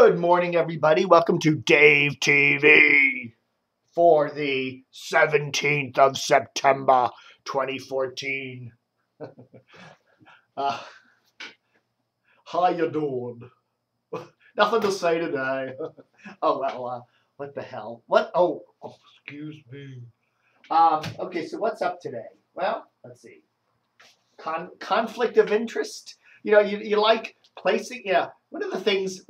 Good morning, everybody. Welcome to Dave TV for the 17th of September, 2014. How you doing? Nothing to say today. Oh, well, what the hell? What? Oh, excuse me. Okay, so what's up today? Well, let's see. Conflict of interest. You know, you like placing, one of the things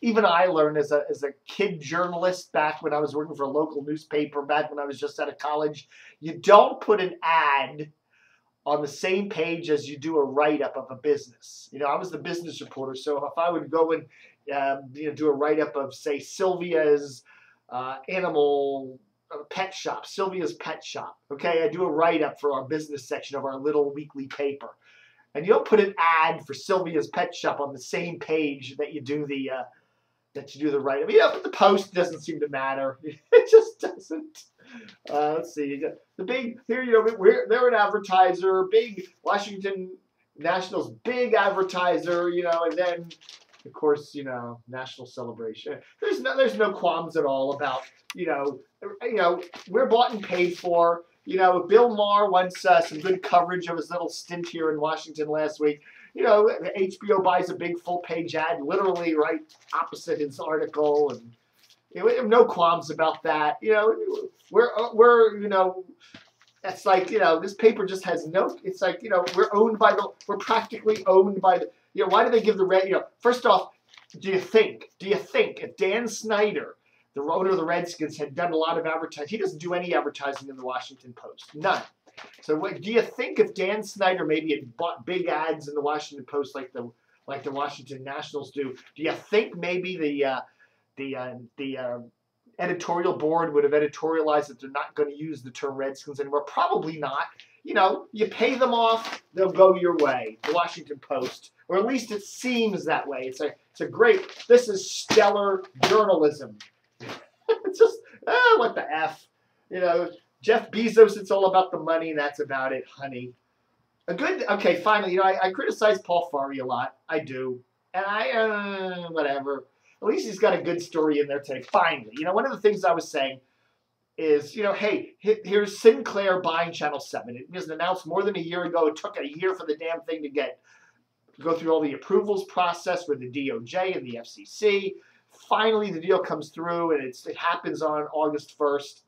even I learned as a kid journalist back when I was working for a local newspaper, back when I was just out of college, you don't put an ad on the same page as you do a write-up of a business. You know, I was the business reporter, so if I would go and do a write-up of, say, Sylvia's animal pet shop, Sylvia's Pet Shop, okay, I do a write-up for our business section of our little weekly paper. And you don't put an ad for Sylvia's Pet Shop on the same page that you do the write-up. But the post doesn't seem to matter. It just doesn't. Let's see. You got the big here. They're an advertiser, big Washington Nationals, big advertiser. And then of course national celebration. There's no qualms at all about we're bought and paid for. Bill Maher wants some good coverage of his little stint here in Washington last week. HBO buys a big full-page ad literally right opposite his article, and we have no qualms about that. It's like, this paper just has no, it's like, we're practically owned by the, why do they give the red, first off, do you think if Dan Snyder, the owner of the Redskins, had done a lot of advertising? He doesn't do any advertising in the Washington Post. None. So what do you think if Dan Snyder maybe had bought big ads in the Washington Post like the Washington Nationals do? Do you think maybe the editorial board would have editorialized that they're not going to use the term Redskins anymore? Probably not. You pay them off, they'll go your way. The Washington Post, or at least it seems that way. This is stellar journalism. It's just, what the F? Jeff Bezos, it's all about the money, and that's about it, honey. Okay, finally, I criticize Paul Farhi a lot. I do. And whatever. At least he's got a good story in there today. Finally. One of the things I was saying is, hey, here's Sinclair buying Channel 7. It was announced more than a year ago. It took a year for the damn thing to go through all the approvals process with the DOJ and the FCC. Finally, the deal comes through, and it happens on August 1st,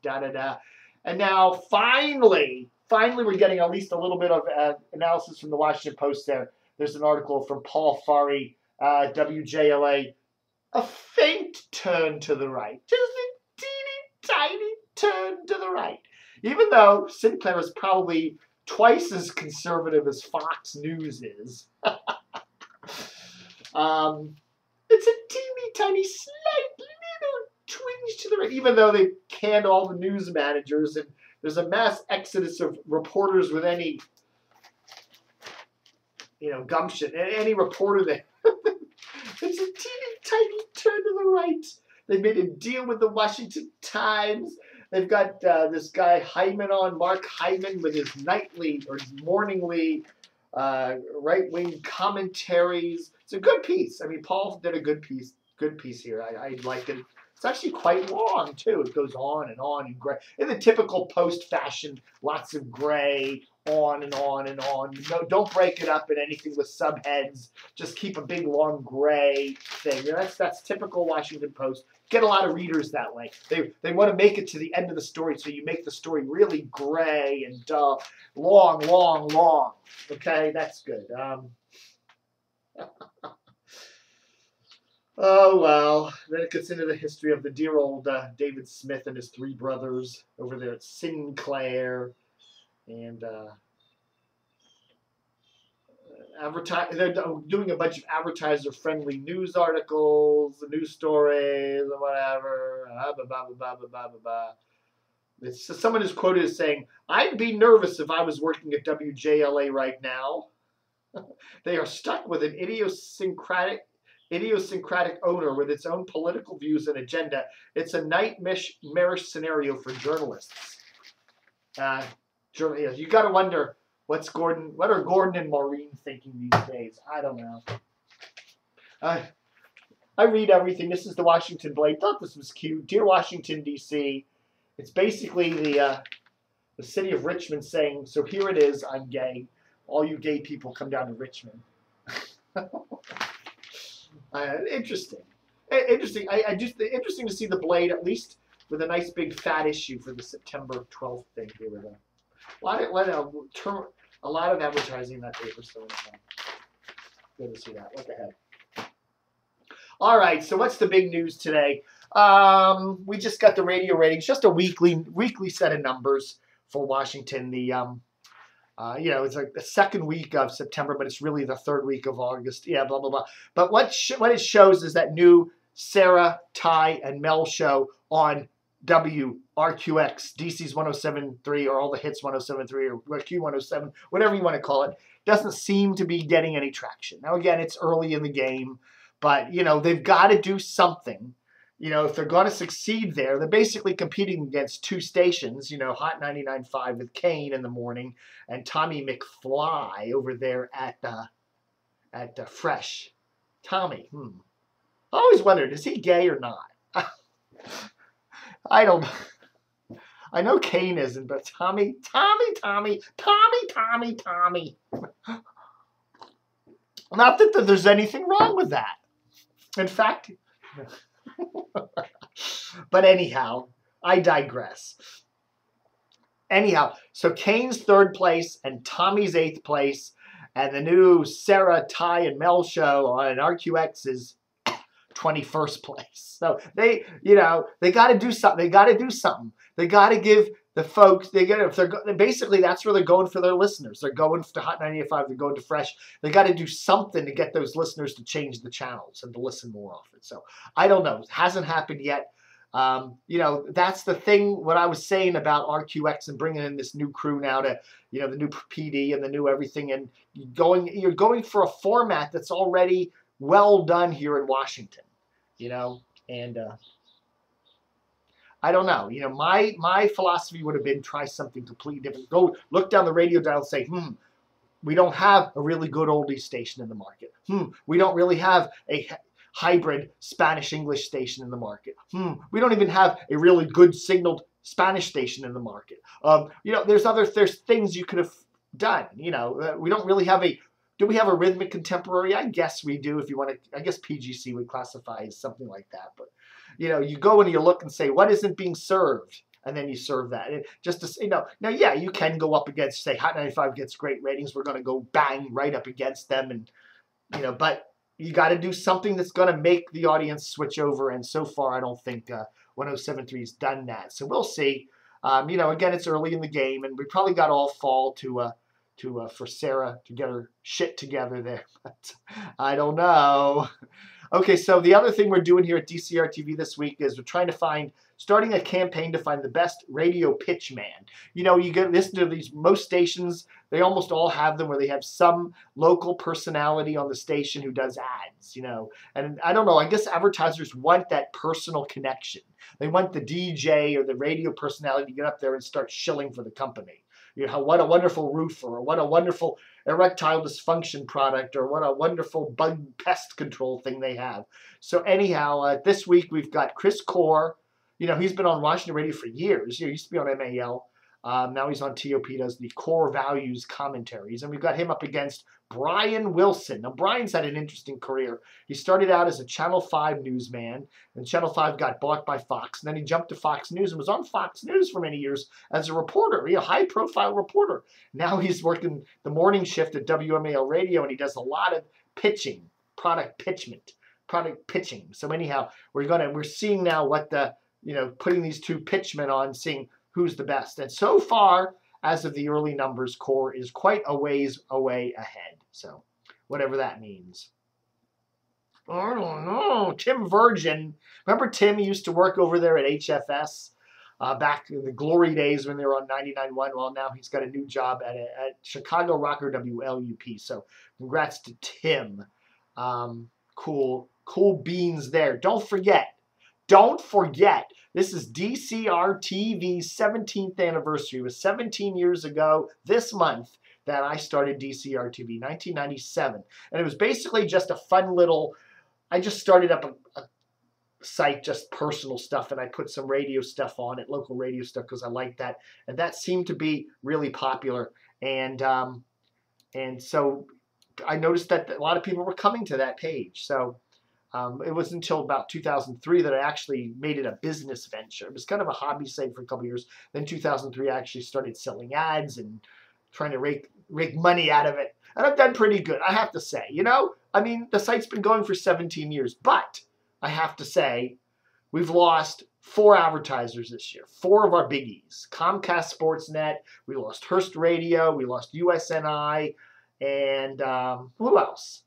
And now, finally, we're getting at least a little bit of analysis from the Washington Post there. There's an article from Paul Farhi, WJLA, a faint turn to the right. Just a teeny tiny turn to the right. Even though Sinclair is probably twice as conservative as Fox News is. It's a teeny tiny, slight little twinge to the right, even though they canned all the news managers, and there's a mass exodus of reporters with any, gumption. Any reporter that it's a teeny tiny turn to the right. They made a deal with the Washington Times. They've got this guy Hyman on, Mark Hyman, with his nightly or his morningly right-wing commentaries. It's a good piece. I mean, Paul did a good piece here. I liked it. It's actually quite long, too. It goes on in gray. In the typical Post fashion, lots of gray, on and on and on. No, don't break it up in anything with subheads. Just keep a big, long gray thing. That's typical Washington Post. Get a lot of readers that way. They want to make it to the end of the story, so you make the story really gray and long, long, long. Okay, that's good. Oh, well, then it gets into the history of the dear old David Smith and his three brothers over there at Sinclair. And they're doing a bunch of advertiser-friendly news articles, news stories, and whatever. Someone is quoted as saying, "I'd be nervous if I was working at WJLA right now." They are stuck with an idiosyncratic owner with its own political views and agenda. It's a nightmarish scenario for journalists. You got to wonder what are Gordon and Maureen thinking these days? I don't know. I read everything. This is the Washington Blade. Thought this was cute. Dear Washington, D.C. It's basically the city of Richmond saying, so here it is, I'm gay. All you gay people come down to Richmond. Interesting. Interesting. I just interesting to see the Blade, at least with a nice big fat issue for the September 12th thing here with a lot of advertising in that paper, so good to see that. What the heck? All right, so what's the big news today? We just got the radio ratings, just a weekly set of numbers for Washington. The it's like the second week of September, but it's really the third week of August. Yeah, blah blah blah. But what it shows is that new Sarah, Ty, and Mel show on WRQX, DC's 107.3, or all the hits 107.3, or Q107, whatever you want to call it, doesn't seem to be getting any traction. Now, again, it's early in the game, but, they've got to do something. If they're going to succeed there, they're basically competing against two stations, Hot 99.5 with Kane in the morning and Tommy McFly over there at Fresh. Tommy, I always wondered, is he gay or not? I don't know. I know Kane isn't, but Tommy. Not that there's anything wrong with that. In fact, but anyhow, I digress. Anyhow, so Kane's third place and Tommy's 8th place, and the new Sarah, Ty, and Mel show on RQX is 21st place. So they got to do something. They got to give the folks. Basically that's where they're going for their listeners. They're going to Hot 98.5. They're going to Fresh. They got to do something to get those listeners to change the channels and to listen more often. So I don't know. It hasn't happened yet. That's the thing. What I was saying about RQX and bringing in this new crew now to, the new PD and the new everything, and you're going for a format that's already well done here in Washington. And I don't know. My philosophy would have been try something completely different. Go look down the radio dial and say, we don't have a really good oldies station in the market. We don't really have a hybrid Spanish-English station in the market. We don't even have a really good signaled Spanish station in the market. There's things you could have done. We don't really have do we have a rhythmic contemporary? I guess we do. If you want to, I guess PGC would classify as something like that. But you go and you look and say, what isn't being served? And then you serve that. And just to now, yeah, you can go up against, say, Hot 95 gets great ratings. We're going to go bang right up against them, and but you got to do something that's going to make the audience switch over. And so far, I don't think 107.3 has done that. So we'll see. Again, it's early in the game, and we probably got all fall for Sarah to get her shit together there. But I don't know. Okay, so the other thing we're doing here at DCR TV this week is we're starting a campaign to find the best radio pitch man. You listen to these, most stations, they almost all have them where they have some local personality on the station who does ads, And I don't know, I guess advertisers want that personal connection. They want the DJ or the radio personality to get up there and start shilling for the company. What a wonderful roofer, or what a wonderful erectile dysfunction product, or what a wonderful bug pest control thing they have. So anyhow, this week we've got Chris Core. He's been on Washington Radio for years. He used to be on MAL. Now he's on TOP, does the core values commentaries. And we've got him up against Brian Wilson. Now, Brian's had an interesting career. He started out as a Channel 5 newsman, and Channel 5 got bought by Fox. And then he jumped to Fox News and was on Fox News for many years as a reporter, a high-profile reporter. Now he's working the morning shift at WMAL Radio, and he does a lot of pitching, product pitching. So anyhow, we're seeing now what putting these two pitchmen on, seeing who's the best. And so far, as of the early numbers, Core is quite a ways away ahead. So whatever that means. I don't know. Tim Virgin. Remember Tim? He used to work over there at HFS back in the glory days when they were on 99.1. Well, now he's got a new job at Chicago Rocker WLUP. So congrats to Tim. Cool beans there. Don't forget, this is DCR TV's 17th anniversary. It was 17 years ago this month that I started DCR TV, 1997. And it was basically just a fun little I just started up a site, just personal stuff, and I put some radio stuff on it, local radio stuff, because I like that, and that seemed to be really popular, and so I noticed that a lot of people were coming to that page. So it wasn't until about 2003 that I actually made it a business venture. It was kind of a hobby site for a couple of years. Then 2003, I actually started selling ads and trying to rake money out of it. And I've done pretty good, I have to say. You know, I mean, the site's been going for 17 years, but I have to say, we've lost 4 advertisers this year, 4 of our biggies. Comcast Sportsnet, we lost Hearst Radio, we lost USNI, and who else?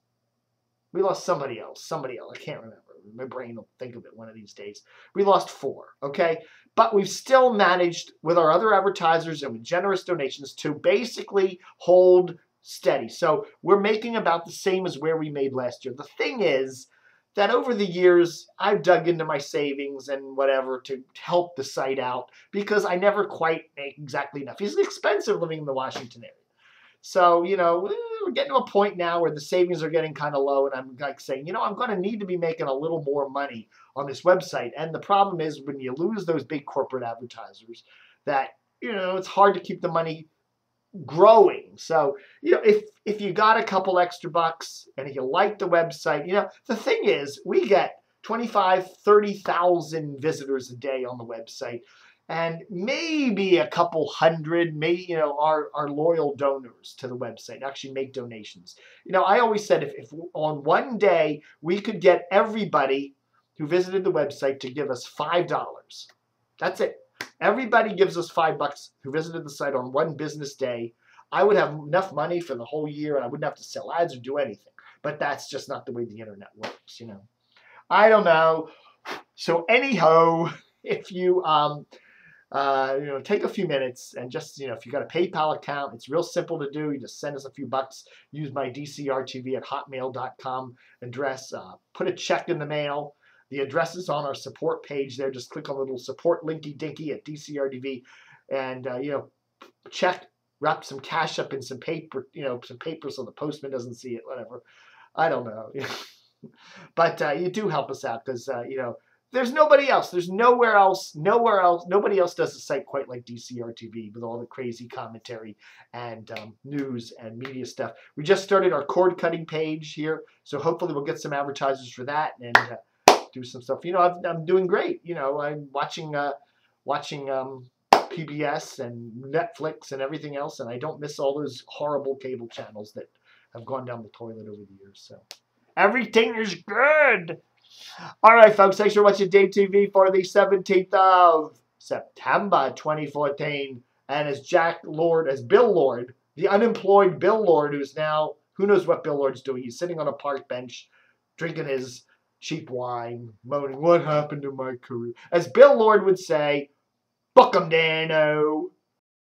We lost somebody else. I can't remember. My brain will think of it one of these days. We lost 4, okay? But we've still managed, with our other advertisers and with generous donations, to basically hold steady. So we're making about the same as where we made last year. The thing is that over the years, I've dug into my savings and whatever to help the site out, because I never quite make exactly enough. It's expensive living in the Washington area. So, you know, we're getting to a point now where the savings are getting kind of low, and I'm like saying, you know, I'm going to need to be making a little more money on this website. And the problem is, when you lose those big corporate advertisers, that, you know, it's hard to keep the money growing. So, you know, if you got a couple extra bucks and if you like the website, you know, the thing is, we get 25, 30,000 visitors a day on the website. And maybe a couple hundred, maybe, you know, are loyal donors to the website, actually make donations. You know, I always said if on one day we could get everybody who visited the website to give us $5. That's it. Everybody gives us $5 who visited the site on one business day. I would have enough money for the whole year, and I wouldn't have to sell ads or do anything. But that's just not the way the internet works, you know. I don't know. So anyhow, if you you know, take a few minutes and just, you know, if you got a PayPal account, it's real simple to do. You just send us a few bucks. Use my dcrtv@hotmail.com address. Put a check in the mail. The address is on our support page there. Just click on the little support linky dinky at DCRTV, and you know, check, wrap some cash up in some paper, you know, some paper so the postman doesn't see it. Whatever. I don't know. But you do help us out, because you know, there's nobody else. There's nowhere else. Nobody else does a site quite like DCR-TV with all the crazy commentary and news and media stuff. We just started our cord cutting page here, so hopefully we'll get some advertisers for that and do some stuff. You know, I'm doing great. You know, I'm watching PBS and Netflix and everything else, and I don't miss all those horrible cable channels that have gone down the toilet over the years. So everything is good. All right, folks, thanks for watching Dave TV for the 17th of September 2014. And as Bill Lord, the unemployed Bill Lord, who's now, who knows what Bill Lord's doing. He's sitting on a park bench, drinking his cheap wine, moaning, what happened to my career? As Bill Lord would say, fuck 'em, Dano.